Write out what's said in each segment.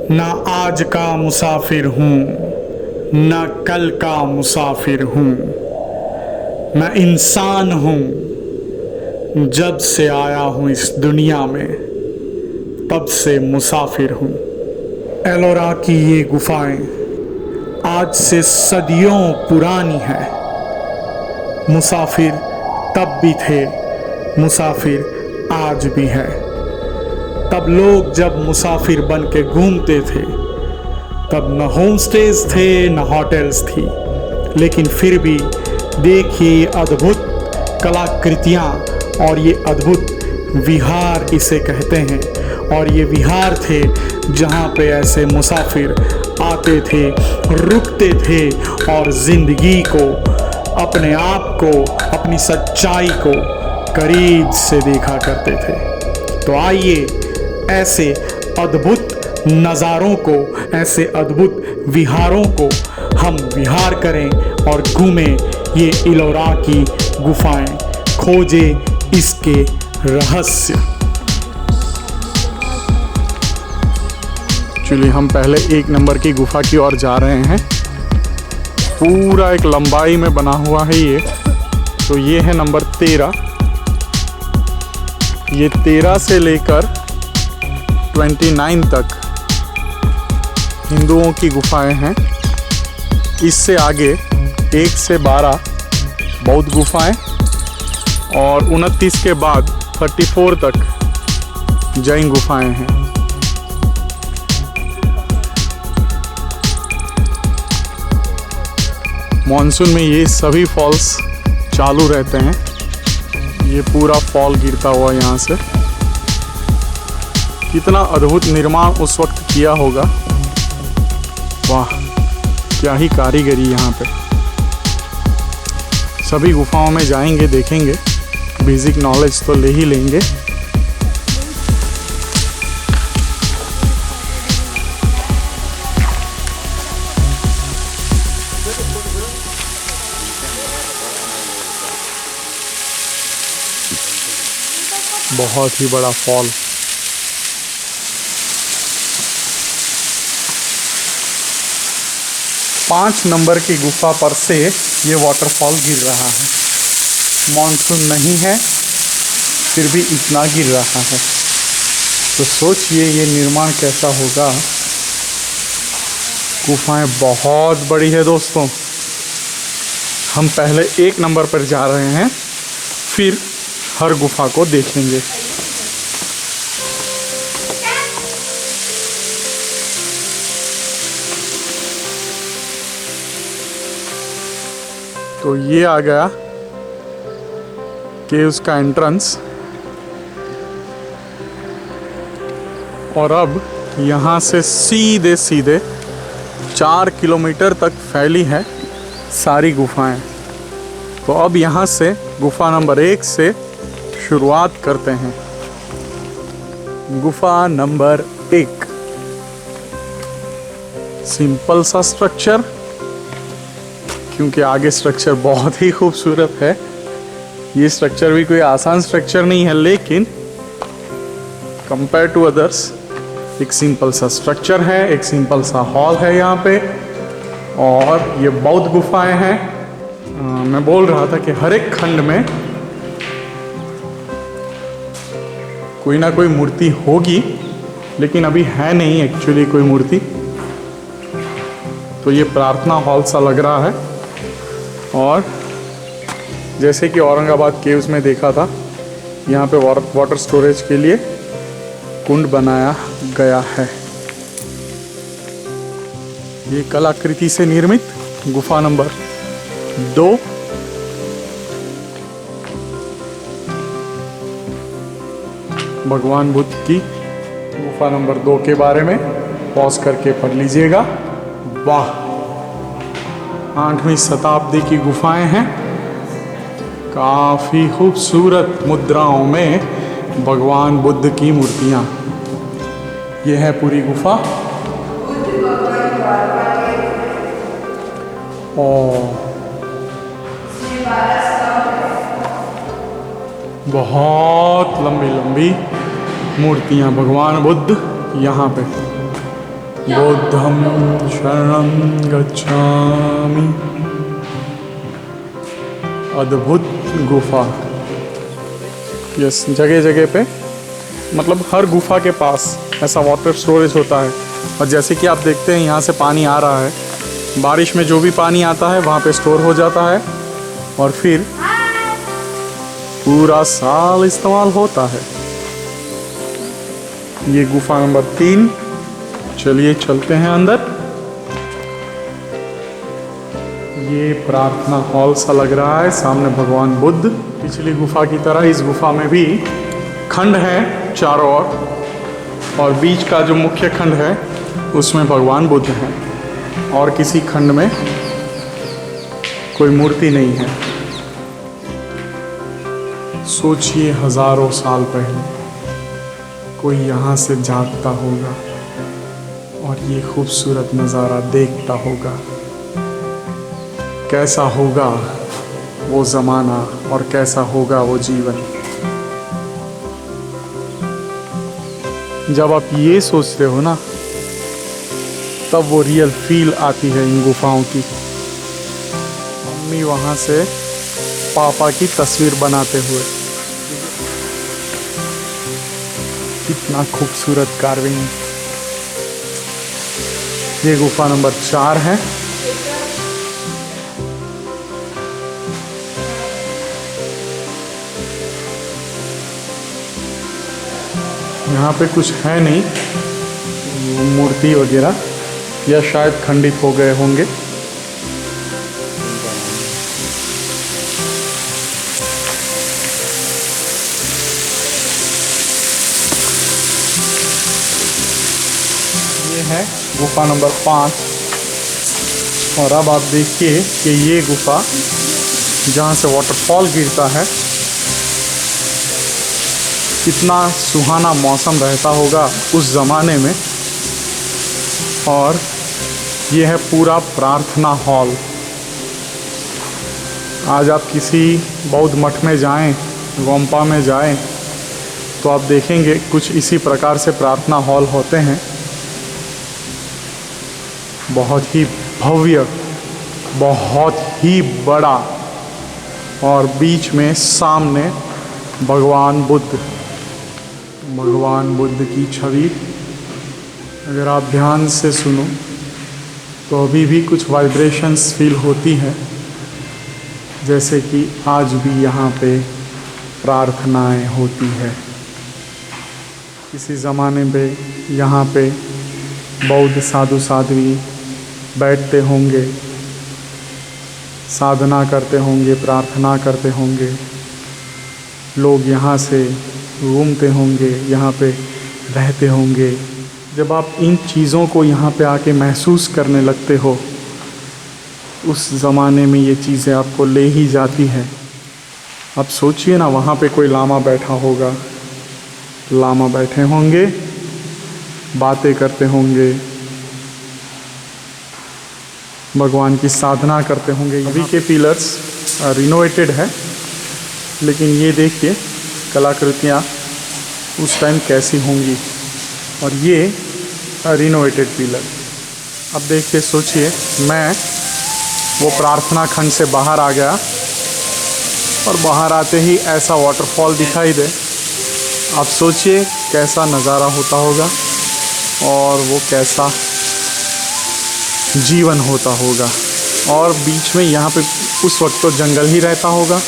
ना आज का मुसाफिर हूँ, ना कल का मुसाफिर हूँ। मैं इंसान हूँ, जब से आया हूँ इस दुनिया में तब से मुसाफिर हूँ। एलोरा की ये गुफाएं आज से सदियों पुरानी है। मुसाफिर तब भी थे, मुसाफिर आज भी है। तब लोग जब मुसाफिर बन के घूमते थे तब न होम स्टेज थे न होटल्स थी, लेकिन फिर भी देखिए अद्भुत कलाकृतियाँ और ये अद्भुत विहार इसे कहते हैं। और ये विहार थे जहाँ पे ऐसे मुसाफिर आते थे, रुकते थे और ज़िंदगी को, अपने आप को, अपनी सच्चाई को करीब से देखा करते थे। तो आइए ऐसे अद्भुत नज़ारों को, ऐसे अद्भुत विहारों को हम विहार करें और घूमें ये एलोरा की गुफाएं, खोजें इसके रहस्य। चलिए हम पहले 1 नंबर की गुफा की ओर जा रहे हैं। पूरा एक लंबाई में बना हुआ है ये। तो ये है नंबर 13। ये 13 से लेकर 29 तक हिंदुओं की गुफाएं हैं। इससे आगे 1 से 12 बौद्ध गुफाएं और 29 के बाद 34 तक जैन गुफाएं हैं। मॉनसून में ये सभी फॉल्स चालू रहते हैं। ये पूरा फॉल गिरता हुआ यहाँ से। कितना अद्भुत निर्माण उस वक्त किया होगा। वाह, क्या ही कारीगरी यहाँ पे। सभी गुफाओं में जाएंगे, देखेंगे, बेसिक नॉलेज तो ले ही लेंगे। बहुत ही बड़ा फॉल। पाँच नंबर की गुफा पर से ये वाटरफॉल गिर रहा है। मॉनसून नहीं है फिर भी इतना गिर रहा है, तो सोचिए ये निर्माण कैसा होगा। गुफाएं बहुत बड़ी है दोस्तों। हम पहले 1 नंबर पर जा रहे हैं, फिर हर गुफा को देखेंगे। तो ये आ गया केव्स का एंट्रेंस। और अब यहाँ से सीधे सीधे 4 किलोमीटर तक फैली है सारी गुफाएं। तो अब यहाँ से गुफा नंबर 1 से शुरुआत करते हैं। गुफा नंबर 1, सिंपल सा स्ट्रक्चर, क्योंकि आगे स्ट्रक्चर बहुत ही खूबसूरत है। ये स्ट्रक्चर भी कोई आसान स्ट्रक्चर नहीं है, लेकिन कंपेयर टू अदर्स एक सिंपल सा स्ट्रक्चर है, एक सिंपल सा हॉल है यहाँ पे। और ये बौद्ध गुफाएं हैं। मैं बोल रहा था कि हर एक खंड में कोई ना कोई मूर्ति होगी, लेकिन अभी है नहीं एक्चुअली कोई मूर्ति। तो ये प्रार्थना हॉल सा लग रहा है। और जैसे कि औरंगाबाद केव्स में देखा था, यहाँ पे वाटर स्टोरेज के लिए कुंड बनाया गया है। ये कलाकृति से निर्मित गुफा नंबर 2। भगवान बुद्ध की गुफा नंबर 2 के बारे में पॉज करके पढ़ लीजिएगा। वाह, 8वीं शताब्दी की गुफाएं हैं। काफ़ी खूबसूरत मुद्राओं में भगवान बुद्ध की मूर्तियाँ। ये है पूरी गुफा। और बहुत लंबी लंबी मूर्तियाँ भगवान बुद्ध यहाँ पे। बुद्धं शरणं गच्छामि। अद्भुत गुफा। यस, जगह जगह पे मतलब हर गुफा के पास ऐसा वाटर स्टोरेज होता है। और जैसे कि आप देखते हैं यहाँ से पानी आ रहा है, बारिश में जो भी पानी आता है वहाँ पे स्टोर हो जाता है और फिर पूरा साल इस्तेमाल होता है। ये गुफा नंबर 3। चलिए चलते हैं अंदर। ये प्रार्थना हॉल सा लग रहा है, सामने भगवान बुद्ध। पिछली गुफा की तरह इस गुफा में भी खंड है चारों ओर, और बीच का जो मुख्य खंड है उसमें भगवान बुद्ध हैं, और किसी खंड में कोई मूर्ति नहीं है। सोचिए, हजारों साल पहले कोई यहाँ से जाता होगा और ये खूबसूरत नज़ारा देखता होगा। कैसा होगा वो ज़माना और कैसा होगा वो जीवन। जब आप ये सोचते हो ना, तब वो रियल फील आती है इन गुफाओं की। मम्मी वहाँ से पापा की तस्वीर बनाते हुए, कितना खूबसूरत कार्विंग। ये गुफा नंबर 4 है। यहाँ पे कुछ है नहीं, मूर्ति वगैरह, या शायद खंडित हो गए होंगे। ये है गुफा नंबर 5। और अब आप देखिए कि ये गुफा जहाँ से वाटरफॉल गिरता है, कितना सुहाना मौसम रहता होगा उस ज़माने में। और ये है पूरा प्रार्थना हॉल। आज आप किसी बौद्ध मठ में जाएं, गोम्पा में जाएं, तो आप देखेंगे कुछ इसी प्रकार से प्रार्थना हॉल होते हैं। बहुत ही भव्य, बहुत ही बड़ा, और बीच में सामने भगवान बुद्ध की छवि। अगर आप ध्यान से सुनो तो अभी भी कुछ वाइब्रेशंस फील होती हैं, जैसे कि आज भी यहाँ पे प्रार्थनाएं होती है। किसी ज़माने पे यहाँ पे बौद्ध साधु साध्वी बैठते होंगे, साधना करते होंगे, प्रार्थना करते होंगे। लोग यहाँ से घूमते होंगे, यहाँ पे रहते होंगे। जब आप इन चीज़ों को यहाँ पे आके महसूस करने लगते हो, उस ज़माने में ये चीज़ें आपको ले ही जाती हैं। अब सोचिए ना, वहाँ पे कोई लामा बैठा होगा, लामा बैठे होंगे, बातें करते होंगे, भगवान की साधना करते होंगे। अभी के पिलर्स रिनोवेटेड है, लेकिन ये देखिए कलाकृतियाँ उस टाइम कैसी होंगी। और ये रिनोवेटेड पिलर। अब देखिए, सोचिए, मैं वो प्रार्थना खंड से बाहर आ गया और बाहर आते ही ऐसा वाटरफॉल दिखाई दे। आप सोचिए कैसा नज़ारा होता होगा और वो कैसा जीवन होता होगा। और बीच में यहाँ पे उस वक्त तो जंगल ही रहता होगा।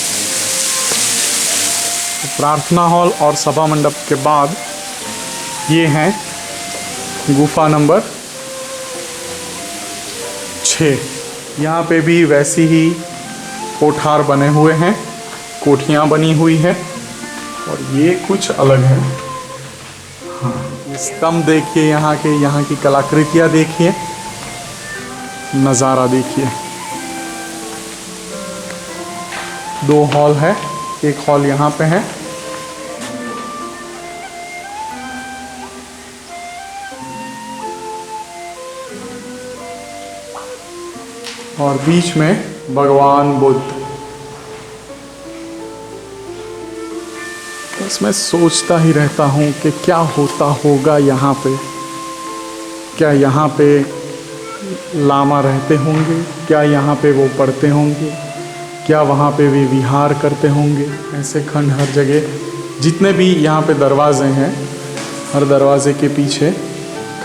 प्रार्थना हॉल और सभा मंडप के बाद ये हैं गुफा नंबर 6। यहाँ पे भी वैसी ही कोठार बने हुए हैं, कोठियाँ बनी हुई है, और ये कुछ अलग है। हाँ, स्तंभ देखिए, यहाँ की कलाकृतियाँ देखिए, नज़ारा देखिए। 2 हॉल है, एक हॉल यहाँ पे है, और बीच में भगवान बुद्ध। बस मैं सोचता ही रहता हूँ कि क्या होता होगा यहाँ पे। क्या यहाँ पे लामा रहते होंगे? क्या यहाँ पे वो पढ़ते होंगे? क्या वहाँ पे वे विहार करते होंगे? ऐसे खंड हर जगह, जितने भी यहाँ पे दरवाजे हैं, हर दरवाजे के पीछे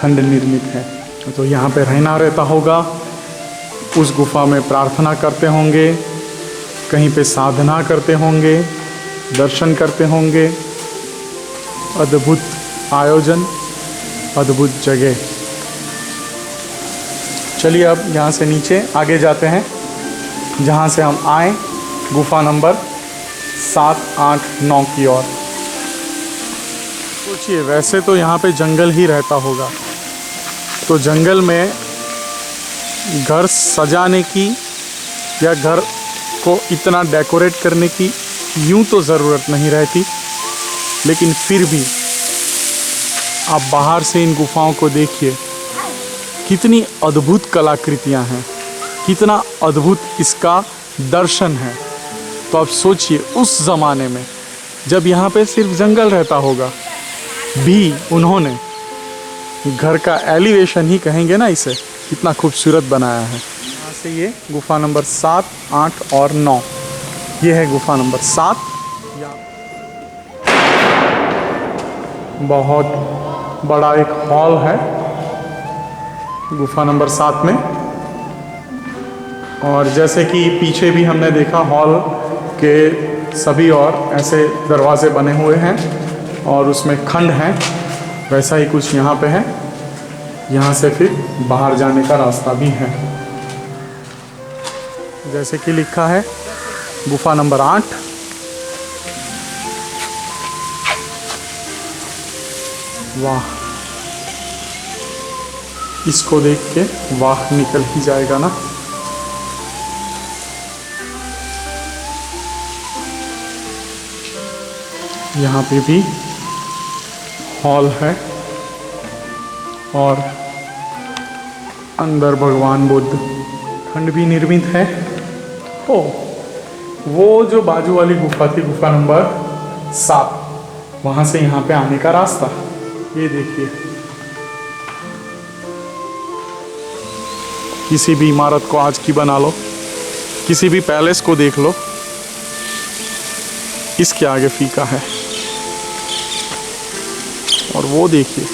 खंड निर्मित है। तो यहाँ पे रहना रहता होगा, उस गुफा में प्रार्थना करते होंगे, कहीं पे साधना करते होंगे, दर्शन करते होंगे। अद्भुत आयोजन, अद्भुत जगह। चलिए अब यहाँ से नीचे आगे जाते हैं, जहाँ से हम आए, गुफा नंबर 7, 8, 9 की ओर। सोचिए, वैसे तो यहाँ पे जंगल ही रहता होगा, तो जंगल में घर सजाने की या घर को इतना डेकोरेट करने की यूं तो ज़रूरत नहीं रहती, लेकिन फिर भी आप बाहर से इन गुफाओं को देखिए, कितनी अद्भुत कलाकृतियां हैं, कितना अद्भुत इसका दर्शन है। तो आप सोचिए, उस ज़माने में जब यहाँ पे सिर्फ जंगल रहता होगा, भी उन्होंने घर का एलिवेशन ही कहेंगे ना इसे, कितना खूबसूरत बनाया है। यहाँ से ये गुफा नंबर 7, 8 और 9, ये है गुफा नंबर 7। बहुत बड़ा एक हॉल है गुफा नंबर 7 में, और जैसे कि पीछे भी हमने देखा, हॉल के सभी ओर ऐसे दरवाजे बने हुए हैं और उसमें खंड हैं, वैसा ही कुछ यहाँ पे है। यहाँ से फिर बाहर जाने का रास्ता भी है, जैसे कि लिखा है गुफा नंबर 8। वाह, इसको देख के वाह निकल ही जाएगा ना। यहाँ पे भी हॉल है और अंदर भगवान बुद्ध खंड भी निर्मित है। ओ, वो जो बाजू वाली गुफा थी, गुफा नंबर 7, वहाँ से यहाँ पे आने का रास्ता, ये देखिए। किसी भी इमारत को आज की बना लो, किसी भी पैलेस को देख लो, इसके आगे फीका है। और वो देखिए,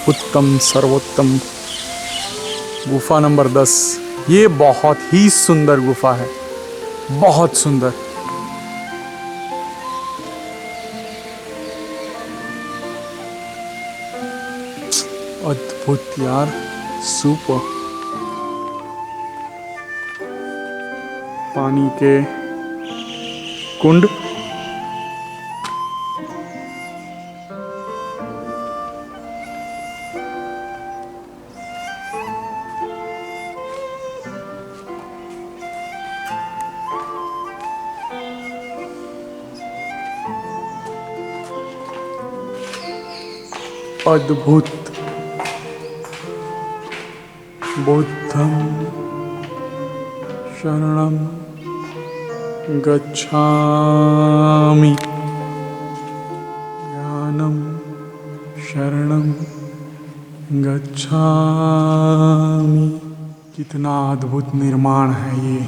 उत्तम सर्वोत्तम गुफा नंबर 10। ये बहुत ही सुंदर गुफा है, बहुत सुंदर। अद्भुत यार, सुपर। पानी के कुंड, अद्भुत। बुद्धं शरणं गच्छामि, ज्ञानं शरणं गच्छामि। कितना अद्भुत निर्माण है ये।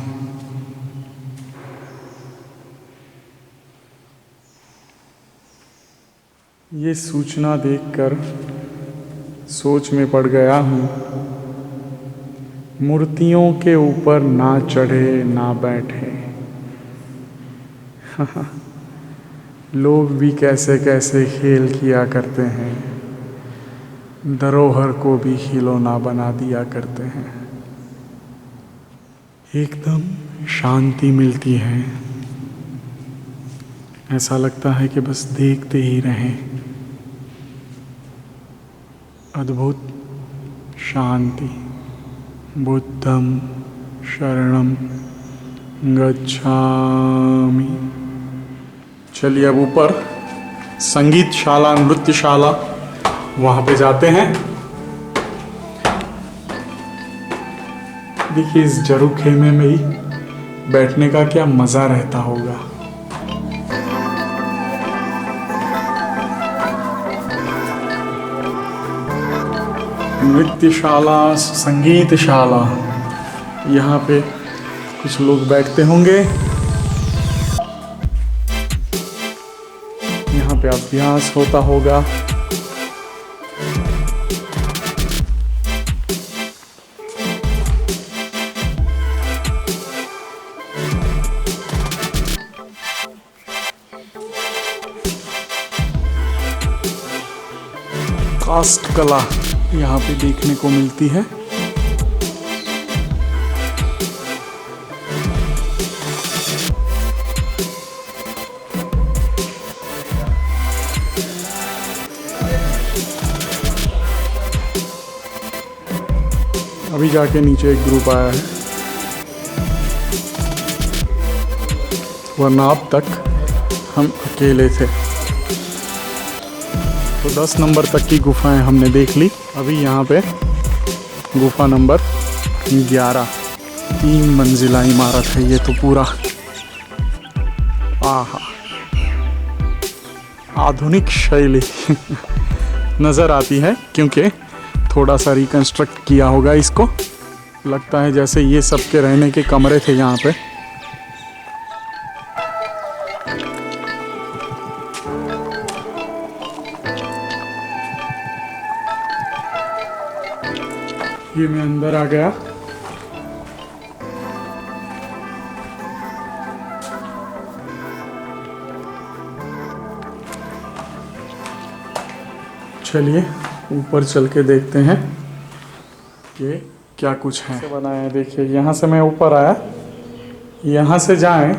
ये सूचना देखकर सोच में पड़ गया हूँ, मूर्तियों के ऊपर ना चढ़े ना बैठे। लोग भी कैसे कैसे खेल किया करते हैं, धरोहर को भी खिलौना बना दिया करते हैं। एकदम शांति मिलती है, ऐसा लगता है कि बस देखते ही रहें। अद्भुत शांति। बुद्धं शरणं गच्छामि। चलिए अब ऊपर संगीतशाला, नृत्यशाला, वहाँ पे जाते हैं। देखिए, इस जरू खेमे में ही बैठने का क्या मज़ा रहता होगा। नृत्यशाला, संगीतशाला, यहाँ पे कुछ लोग बैठते होंगे। यहाँ पे अभ्यास होता होगा। कास्ट कला यहाँ पे देखने को मिलती है। अभी जाके नीचे एक ग्रुप आया है, वरना अब तक हम अकेले थे। तो 10 नंबर तक की गुफाएं हमने देख ली। अभी यहाँ पे गुफा नंबर 11, 3 मंजिला इमारत है ये तो पूरा। आहा, आधुनिक शैली नज़र आती है, क्योंकि थोड़ा सा रिकंस्ट्रक्ट किया होगा इसको। लगता है जैसे ये सबके रहने के कमरे थे यहाँ पे। ये मैं अंदर आ गया। चलिए ऊपर चल के देखते हैं कि क्या कुछ है। बनाया है देखिए, यहाँ से मैं ऊपर आया, यहाँ से जाएं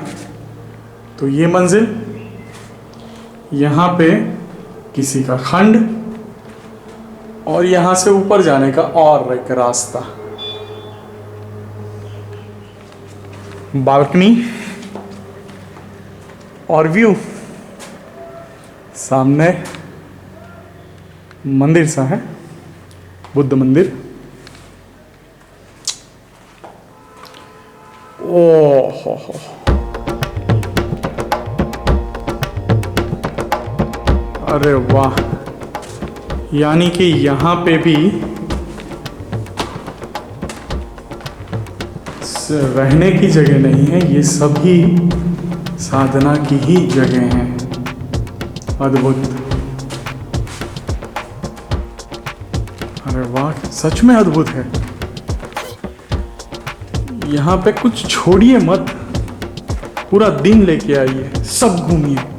तो ये मंजिल, यहाँ पे किसी का खंड, और यहाँ से ऊपर जाने का और एक रास्ता। बालकनी और व्यू, सामने मंदिर सा है, बुद्ध मंदिर। ओह हो, अरे वाह, यानी कि यहाँ पे भी रहने की जगह नहीं है, ये सभी साधना की ही जगह हैं। अद्भुत, अरे वाह, सच में अद्भुत है। यहाँ पे कुछ छोड़िए मत, पूरा दिन लेके आइए, सब घूमिए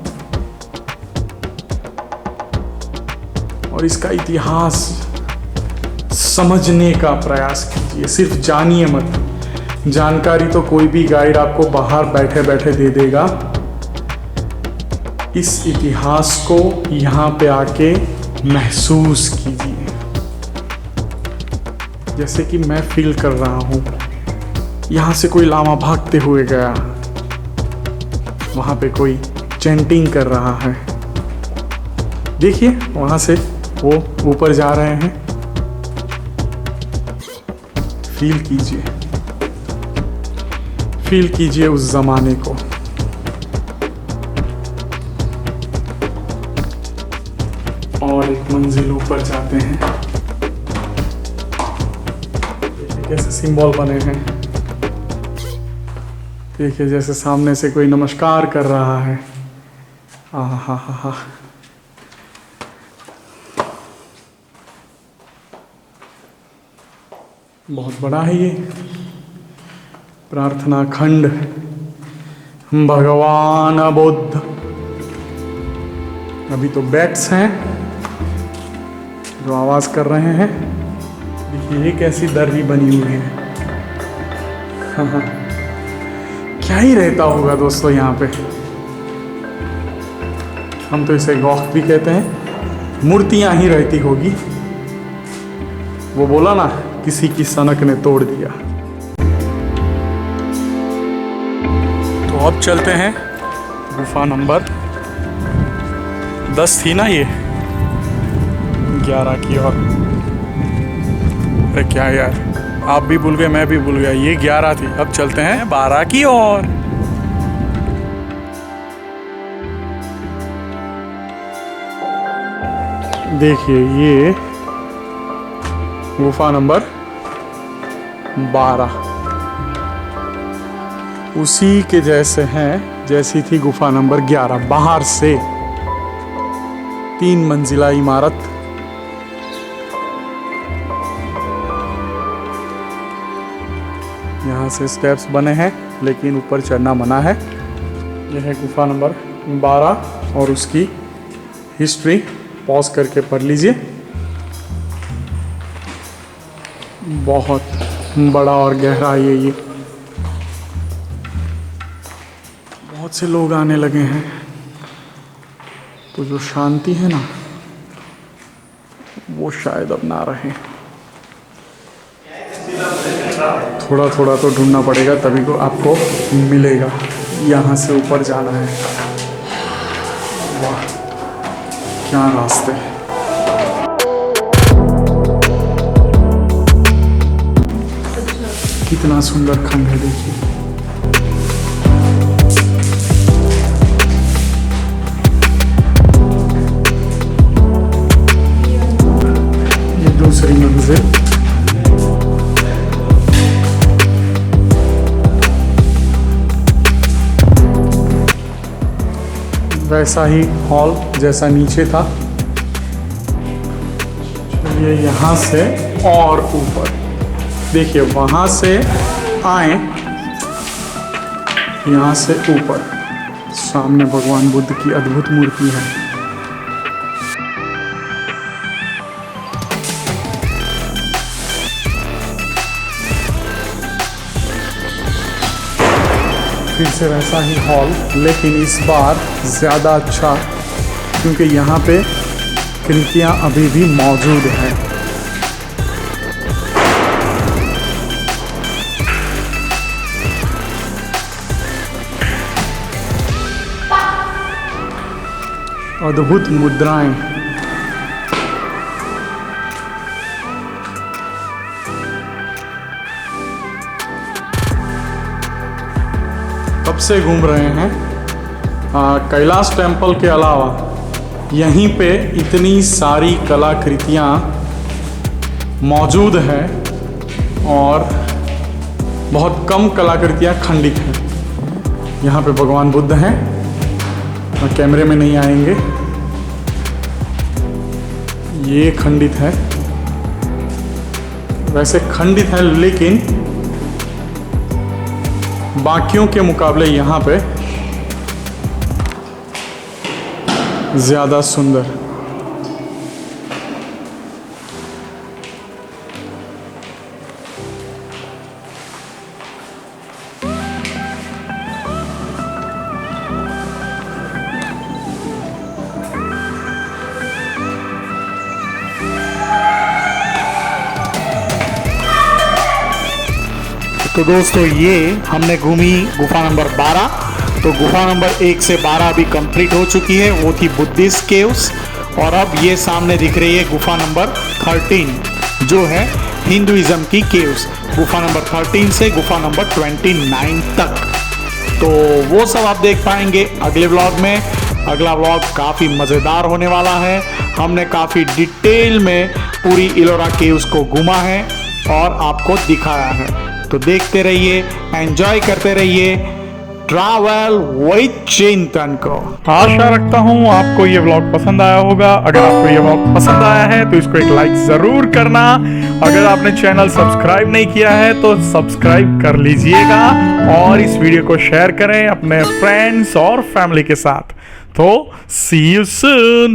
और इसका इतिहास समझने का प्रयास कीजिए। सिर्फ जानिए मत, जानकारी तो कोई भी गाइड आपको बाहर बैठे बैठे दे देगा। इस इतिहास को यहाँ पे आके महसूस कीजिए, जैसे कि मैं फील कर रहा हूँ। यहाँ से कोई लामा भागते हुए गया, वहाँ पे कोई चैंटिंग कर रहा है। देखिए वहाँ से वो ऊपर जा रहे हैं, फील कीजिए, फील कीजिए उस जमाने को। और एक मंजिल ऊपर जाते हैं, देखिए कैसे सिंबल बने हैं। देखिए जैसे सामने से कोई नमस्कार कर रहा है। आहा हा हा हा, बहुत बड़ा है ये प्रार्थना खंड। भगवान बुद्ध, अभी तो बैट्स हैं जो आवाज कर रहे हैं। देखिए ये कैसी दर्री बनी हुई है। हाँ, क्या ही रहता होगा दोस्तों यहाँ पे। हम तो इसे गौख भी कहते हैं। मूर्तियां ही रहती होगी। वो बोला ना, किसी की सनक ने तोड़ दिया। तो अब चलते हैं गुफा नंबर 10 थी ना, ये 11 की ओर। अरे क्या यार, आप भी भूल गए, मैं भी भूल गया। ये 11 थी, अब चलते हैं 12 की ओर। देखिए ये गुफा नंबर 12 उसी के जैसे हैं जैसी थी गुफा नंबर 11। बाहर से 3 मंजिला इमारत, यहाँ से स्टेप्स बने हैं लेकिन ऊपर चढ़ना मना है। यह है गुफा नंबर 12 और उसकी हिस्ट्री पॉज करके पढ़ लीजिए। बहुत बड़ा और गहरा ये बहुत से लोग आने लगे हैं, तो जो शांति है ना वो शायद अब ना रहे। थोड़ा थोड़ा तो ढूंढना पड़ेगा तभी को आपको मिलेगा। यहाँ से ऊपर जाना है। वाह क्या रास्ते। कितना सुंदर खंड है देखिए। ये दूसरी मंजिल। वैसा ही हॉल जैसा नीचे था। चलिए यहाँ से और ऊपर देखिए, वहाँ से आए, यहाँ से ऊपर सामने भगवान बुद्ध की अद्भुत मूर्ति है। फिर से वैसा ही हॉल, लेकिन इस बार ज़्यादा अच्छा, क्योंकि यहाँ पे कृतियाँ अभी भी मौजूद हैं। अद्भुत मुद्राएं। कब से घूम रहे हैं। कैलाश टेम्पल के अलावा यहीं पे इतनी सारी कलाकृतियाँ मौजूद हैं और बहुत कम कलाकृतियाँ खंडित हैं। यहाँ पे भगवान बुद्ध हैं, कैमरे में नहीं आएंगे। ये खंडित है, वैसे खंडित है लेकिन बाकियों के मुकाबले यहाँ पे ज़्यादा सुंदर। तो दोस्तों ये हमने घूमी गुफा नंबर 12। तो गुफा नंबर 1 से 12 अभी कंप्लीट हो चुकी है, वो थी बुद्धिस्ट केव्स। और अब ये सामने दिख रही है गुफा नंबर 13 जो है हिंदुइज्म की केव्स। गुफा नंबर 13 से गुफा नंबर 29 तक। तो वो सब आप देख पाएंगे अगले व्लॉग में। अगला व्लॉग काफ़ी मज़ेदार होने वाला है। हमने काफ़ी डिटेल में पूरी इलोरा केव्स को घूमा है और आपको दिखाया है। तो देखते रहिए, एंजॉय करते रहिए ट्रैवल विद चिंतन को। आशा रखता हूँ आपको ये व्लॉग पसंद आया होगा। अगर आपको ये व्लॉग पसंद आया है तो इसको एक लाइक जरूर करना। अगर आपने चैनल सब्सक्राइब नहीं किया है तो सब्सक्राइब कर लीजिएगा और इस वीडियो को शेयर करें अपने फ्रेंड्स और फैमिली के साथ। तो सी यू सून।